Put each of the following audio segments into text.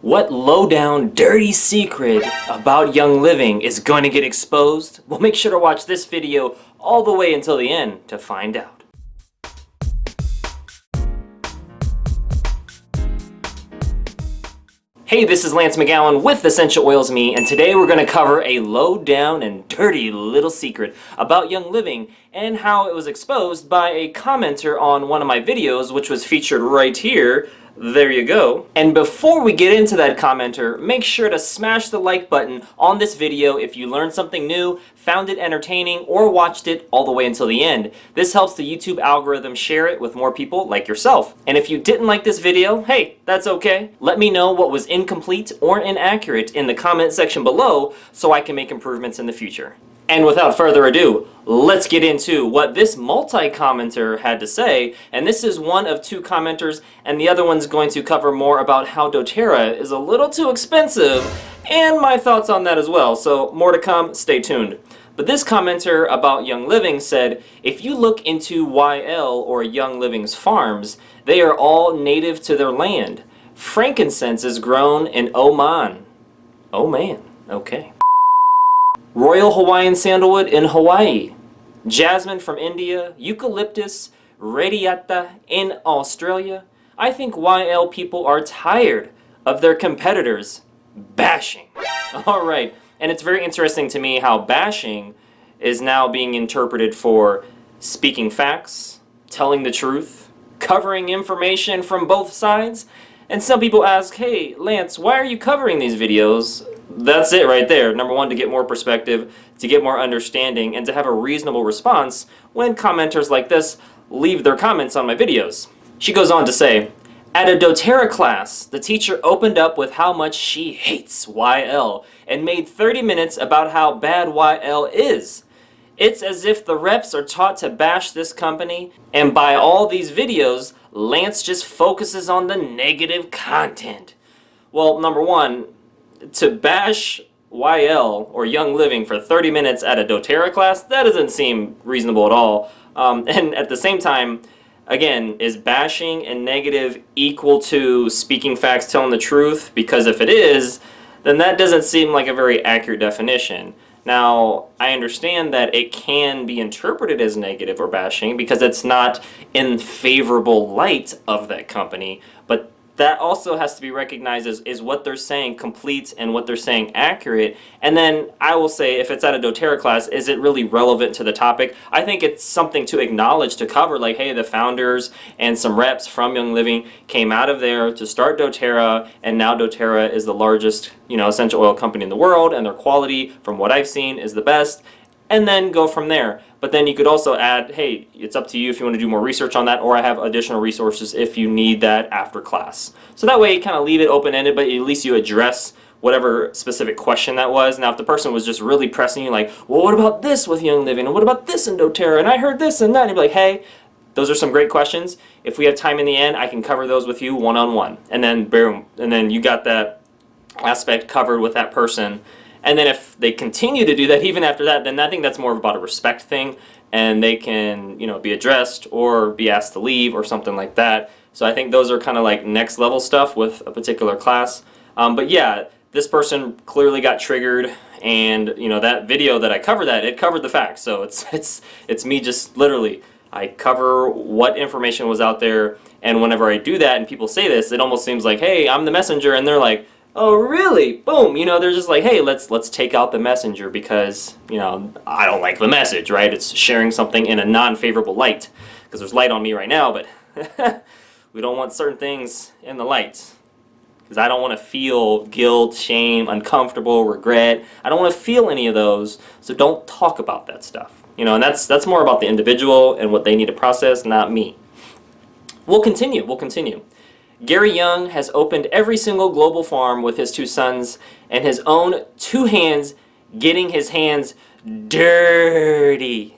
What low-down, dirty secret about Young Living is going to get exposed? Well, make sure to watch this video all the way until the end to find out. Hey, this is Lance McGowan with Essential Oils Me, and today we're going to cover a low-down and dirty little secret about Young Living and how it was exposed by a commenter on one of my videos, which was featured right here. There you go. And before we get into that commenter, make sure to smash the like button on this video if you learned something new, found it entertaining, or watched it all the way until the end. This helps the YouTube algorithm share it with more people like yourself. And if you didn't like this video, hey, that's okay. Let me know what was incomplete or inaccurate in the comment section below so I can make improvements in the future. And without further ado, let's get into what this multi-commenter had to say. And this is one of two commenters, and the other one's going to cover more about how Doterra is a little too expensive, and my thoughts on that as well. So more to come, stay tuned. But this commenter about Young Living said, if you look into YL or Young Living's farms, they are all native to their land. FrAnkincense is grown in Oman. Oh man, okay. Royal Hawaian Sandalwood in Hawaii, Jasmine from India, Eucalptus Radiata in Australia. I think YL people are tired of their competitors bashing. Alright, and it's very interesting to me how bashing is now being interpreted for speaking facts, telling the truth, covering information from both sides. And some people ask, hey Lance, why are you covering these videos? That's it right there. Number one, to get more perspective, to get more understanding, and to have a reasonable response when commenters like this leave their comments on my videos. She goes on to say, at a Doterra class, the teacher opened up with how much she hates YL and made 30 minutes about how bad YL is. It's as if the reps are taught to bash this company, and by all these videos, Lance just focuses on the negative content. Well, number one, to bash YL or Young Living for 30 minutes at a Doterra class, that doesn't seem reasonable at all. And at the same time, again, is bashing and negative equal to speaking facts, telling the truth? Because if it is, then that doesn't seem like a very accurate definition. Now, I understand that it can be interpreted as negative or bashing because it's not in favorable light of that company, but that also has to be recognized as is what they're saying complete and what they're saying accurate. And then I will say, if it's at a Doterra class, is it really relevant to the topic? I think it's something to acknowledge, to cover, like, hey, the founders and some reps from Young Living came out of there to start Doterra, and now Doterra is the largest, essential oil company in the world, and their quality, from what I've seen, is the best. And then go from there. But then you could also add, hey, it's up to you if you want to do more research on that, or I have additional resources if you need that after class. So that way you kind of leave it open-ended, but at least you address whatever specific question that was. Now if the person was just really pressing you like, well, what about this with Young Living, and what about this in Doterra, and I heard this and that, and you'd be like, hey, those are some great questions. If we have time in the end, I can cover those with you one-on-one. And then boom, and then you got that aspect covered with that person. And then if they continue to do that even after that, then I think that's more about a respect thing, and they can, be addressed or be asked to leave or something like that. So I think those are kind of like next level stuff with a particular class. But yeah, this person clearly got triggered, and that video that I covered, it covered the facts. So it's me just literally, I cover what information was out there, and whenever I do that and people say this, it almost seems like, hey, I'm the messenger, and they're like, oh really? Boom, they're just like, hey, let's take out the messenger because, I don't like the message, right? It's sharing something in a non-favorable light, because there's light on me right now, but we don't want certain things in the light, because I don't want to feel guilt, shame, uncomfortable, regret. I don't want to feel any of those, so don't talk about that stuff. And that's more about the individual and what they need to process, not me. We'll continue. Gary Young has opened every single global farm with his two sons and his own two hands, getting his hands dirty.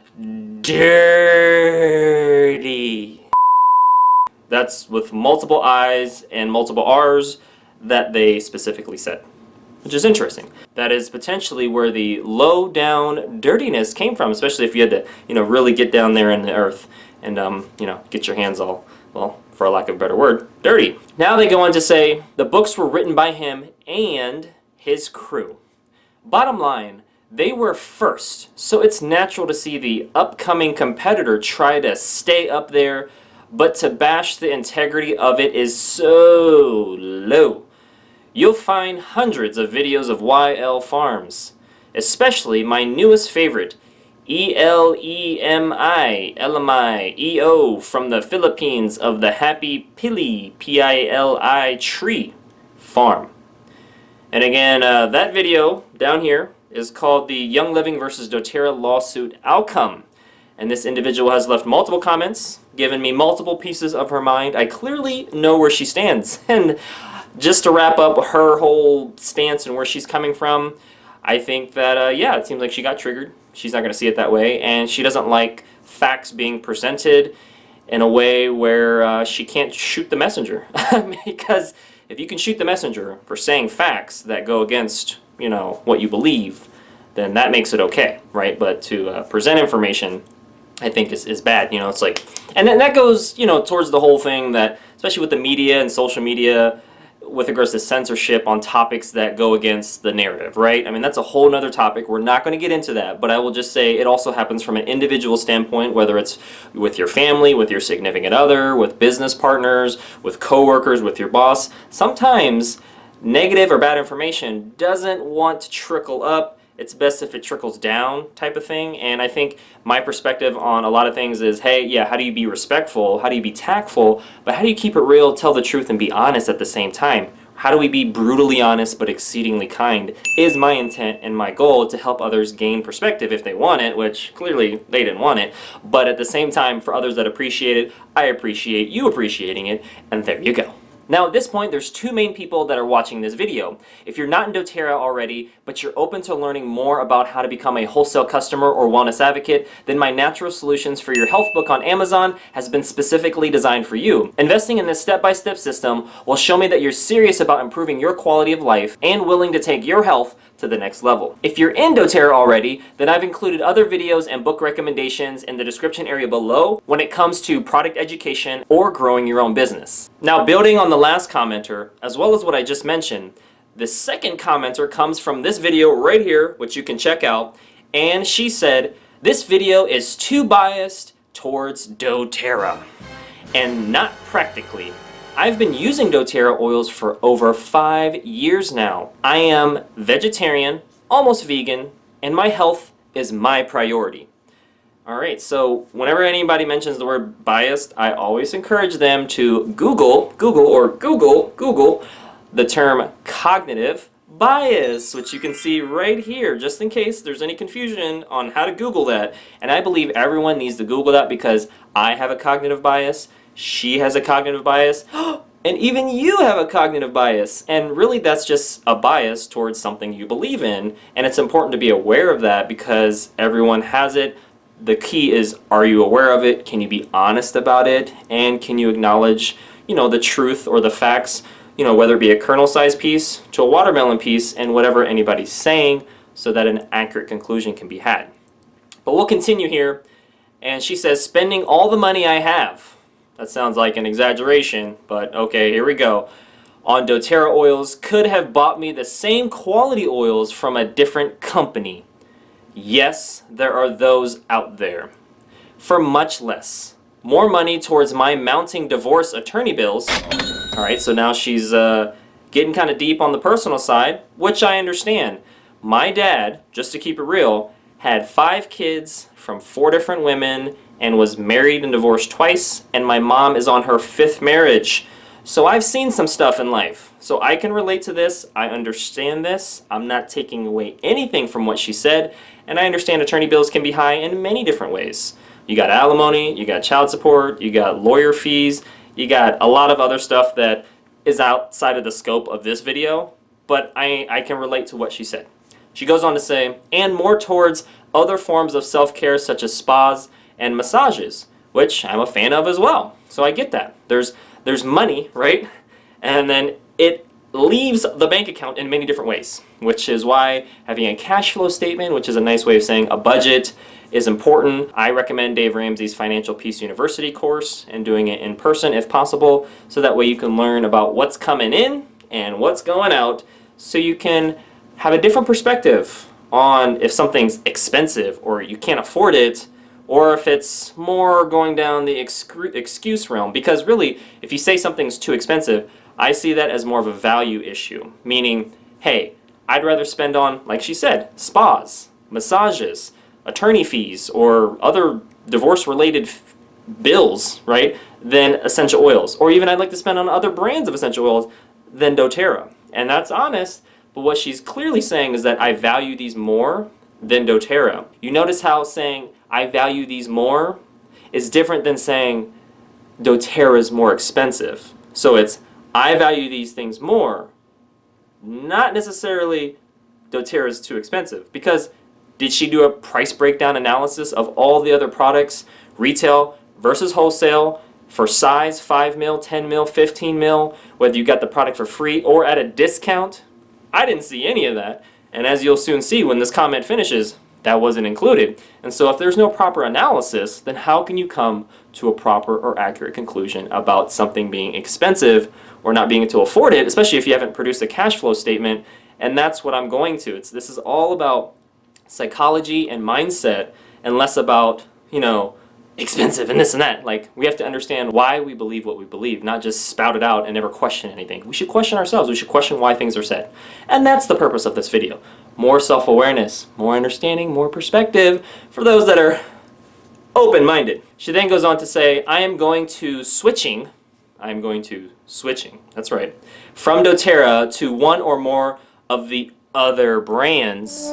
That's with multiple I's and multiple R's that they specifically said, which is interesting. That is potentially where the low down dirtiness came from, especially if you had to, really get down there in the earth and, get your hands all, well, for lack of a better word, dirty. Now they go on to say the books were written by him and his crew. Bottom line, they were first, so it's natural to see the upcoming competitor try to stay up there, but to bash the integrity of it is so low. You'll find hundreds of videos of YL farms, especially my newest favorite, ELEMI EO from the Philippines of the Happy PILI Tree Farm. And again, that video down here is called the Young Living versus Doterra lawsuit outcome. And this individual has left multiple comments, given me multiple pieces of her mind. I clearly know where she stands. And just to wrap up her whole stance and where she's coming from, I think that, yeah, it seems like she got triggered. She's not going to see it that way. And she doesn't like facts being presented in a way where she can't shoot the messenger. Because if you can shoot the messenger for saying facts that go against, you know, what you believe, then that makes it okay, right? But to present information, I think is bad. You know, it's like, and then that goes, you know, towards the whole thing that, especially with the media and social media, with regards to censorship on topics that go against the narrative, right? I mean, that's a whole nother topic. We're not going to get into that, but I will just say it also happens from an individual standpoint, whether it's with your family, with your significant other, with business partners, with coworkers, with your boss. Sometimes negative or bad information doesn't want to trickle up. It's best if it trickles down type of thing. And I think my perspective on a lot of things is, hey, yeah, how do you be respectful? How do you be tactful? But how do you keep it real, tell the truth, and be honest at the same time? How do we be brutally honest but exceedingly kind is my intent and my goal to help others gain perspective if they want it, which clearly they didn't want it. But at the same time, for others that appreciate it, I appreciate you appreciating it, and there you go. Now at this point, there's two main people that are watching this video. If you're not in Doterra already, but you're open to learning more about how to become a wholesale customer or wellness advocate, then my Natural Solutions for Your Health book on Amazon has been specifically designed for you. Investing in this step-by-step system will show me that you're serious about improving your quality of life and willing to take your health to the next level. If you're in Doterra already, then I've included other videos and book recommendations in the description area below when it comes to product education or growing your own business. Now, building on the last commenter, as well as what I just mentioned, the second commenter comes from this video right here, which you can check out, and she said, this video is too biased towards Doterra, and not practically. I've been using Doterra oils for over 5 years now. I am vegetarian, almost vegan, and my health is my priority. Alright, so whenever anybody mentions the word biased, I always encourage them to Google the term cognitive bias, which you can see right here, just in case there's any confusion on how to Google that. And I believe everyone needs to Google that because I have a cognitive bias. She has a cognitive bias, and even you have a cognitive bias. And really that's just a bias towards something you believe in, and it's important to be aware of that because everyone has it. The key is, are you aware of it? Can you be honest about it? And can you acknowledge, you know, the truth or the facts, you know, whether it be a kernel-sized piece to a watermelon piece and whatever anybody's saying so that an accurate conclusion can be had. But we'll continue here, and she says, spending all the money I have. That sounds like an exaggeration, but okay, here we go. On Doterra oils, could have bought me the same quality oils from a different company. Yes, there are those out there. For much less. More money towards my mounting divorce attorney bills. Alright, so now she's getting kind of deep on the personal side, which I understand. My dad, just to keep it real, had 5 kids from 4 different women and was married and divorced twice, and my mom is on her 5th marriage. So I've seen some stuff in life. So I can relate to this. I understand this. I'm not taking away anything from what she said, and I understand attorney bills can be high in many different ways. You got alimony, you got child support, you got lawyer fees, you got a lot of other stuff that is outside of the scope of this video, but I can relate to what she said. She goes on to say, and more towards other forms of self-care such as spas and massages, which I'm a fan of as well. So I get that. There's money, right? And then it leaves the bank account in many different ways, which is why having a cash flow statement, which is a nice way of saying a budget, is important. I recommend Dave Ramsey's Financial Peace University course and doing it in person if possible, so that way you can learn about what's coming in and what's going out, so you can have a different perspective on if something's expensive or you can't afford it, or if it's more going down the excuse realm. Because really, if you say something's too expensive, I see that as more of a value issue, meaning, hey, I'd rather spend on, like she said, spas, massages, attorney fees, or other divorce-related bills, right, than essential oils. Or even I'd like to spend on other brands of essential oils than Doterra. And that's honest, but what she's clearly saying is that I value these more than Doterra. You notice how saying I value these more is different than saying Doterra is more expensive. So it's I value these things more, not necessarily Doterra is too expensive. Because did she do a price breakdown analysis of all the other products, retail versus wholesale, for size, 5 mil, 10 mil, 15 mil, whether you got the product for free or at a discount? I didn't see any of that. And as you'll soon see when this comment finishes, that wasn't included. And so if there's no proper analysis, then how can you come to a proper or accurate conclusion about something being expensive or not being able to afford it, especially if you haven't produced a cash flow statement? And that's what I'm going to. This is all about psychology and mindset, and less about, expensive and this and that. Like, we have to understand why we believe what we believe, not just spout it out and never question anything. We should question ourselves. We should question why things are said. And that's the purpose of this video. More self-awareness, more understanding, more perspective for those that are open-minded. She then goes on to say, I am going to switching, that's right, from Doterra to one or more of the other brands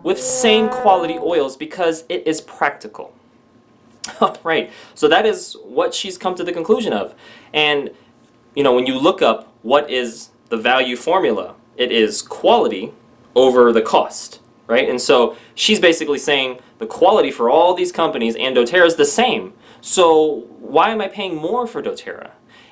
with same quality oils because it is practical. Right, so that is what she's come to the conclusion of. And when you look up what is the value formula, it is quality over the cost, right? And so she's basically saying the quality for all these companies and Doterra is the same. So why am I paying more for Doterra?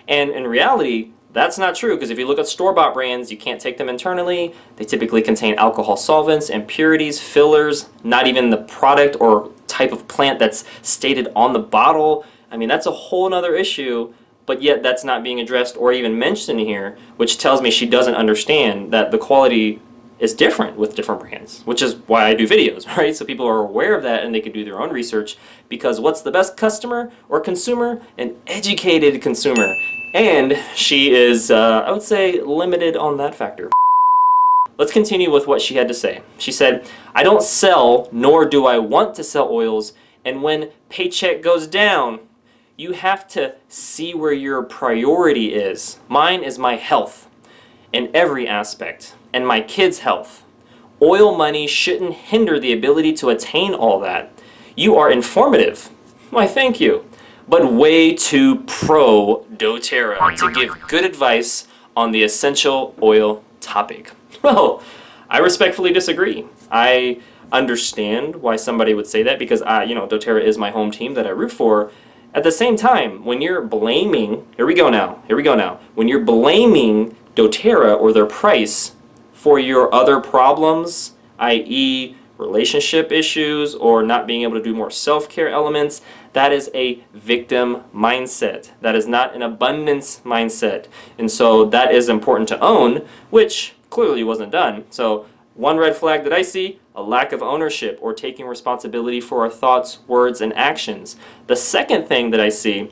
And in reality, that's not true, because if you look at store-bought brands, you can't take them internally. They typically contain alcohol solvents, impurities, fillers, not even the product or type of plant that's stated on the bottle. I mean, that's a whole nother issue, but yet that's not being addressed or even mentioned here, which tells me she doesn't understand that the quality is different with different brands, which is why I do videos, right? So people are aware of that and they can do their own research, because what's the best customer or consumer? An educated consumer. And she is, I would say, limited on that factor. Let's continue with what she had to say. She said, I don't sell, nor do I want to sell oils, and when paycheck goes down, you have to see where your priority is. Mine is my health in every aspect, and my kids' health. Oil money shouldn't hinder the ability to attain all that. You are informative. Why, thank you. But way too pro Doterra to give good advice on the essential oil topic. Well, I respectfully disagree. I understand why somebody would say that, because Doterra is my home team that I root for. At the same time, when you're blaming, here we go now, when you're blaming Doterra or their price for your other problems, i.e. relationship issues or not being able to do more self-care elements, that is a victim mindset. That is not an abundance mindset. And so that is important to own, which clearly wasn't done. So one red flag that I see, a lack of ownership or taking responsibility for our thoughts, words, and actions. The second thing that I see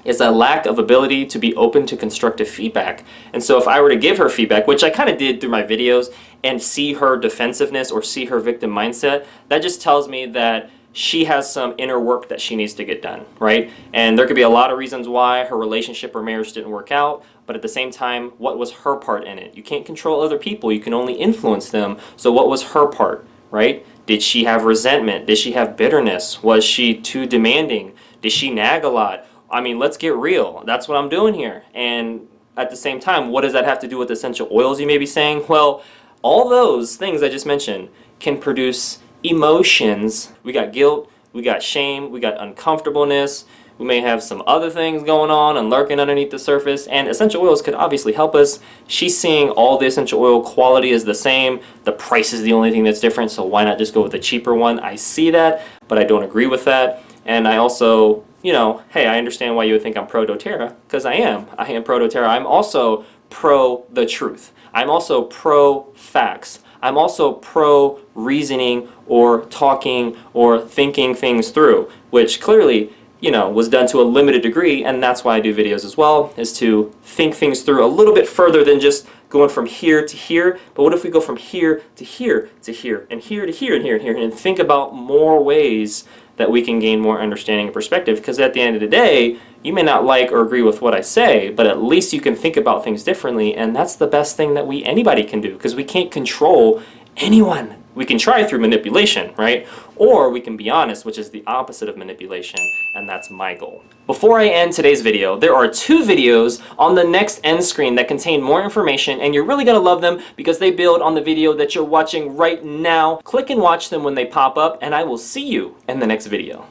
is a lack of ability to be open to constructive feedback. And so if I were to give her feedback, which I kind of did through my videos, and see her defensiveness or see her victim mindset, that just tells me that she has some inner work that she needs to get done, right? And there could be a lot of reasons why her relationship or marriage didn't work out, but at the same time, what was her part in it? You can't control other people, you can only influence them. So what was her part, right? Did she have resentment? Did she have bitterness? Was she too demanding? Did she nag a lot? I mean, let's get real. That's what I'm doing here. And at the same time, what does that have to do with essential oils, you may be saying? Well, all those things I just mentioned can produce emotions. We got guilt, we got shame, we got uncomfortableness, We may have some other things going on and lurking underneath the surface, and essential oils could obviously help us. She's seeing all the essential oil quality is the same. The price is the only thing that's different, so why not just go with the cheaper one? I see that, but I don't agree with that. And I also, you know, hey, I understand why you would think I'm pro Doterra, because I am. I am pro Doterra. I'm also pro the truth. I'm also pro facts. I'm also pro reasoning or talking or thinking things through, which clearly, you know, was done to a limited degree, and that's why I do videos as well, is to think things through a little bit further than just going from here to here. But what if we go from here to here to here and here to here and here and here, and think about more ways that we can gain more understanding and perspective? Because at the end of the day, you may not like or agree with what I say, but at least you can think about things differently, and that's the best thing that anybody can do, because we can't control anyone. We can try through manipulation, right? Or we can be honest, which is the opposite of manipulation, and that's my goal. Before I end today's video, there are 2 videos on the next end screen that contain more information, and you're really gonna love them because they build on the video that you're watching right now. Click and watch them when they pop up, and I will see you in the next video.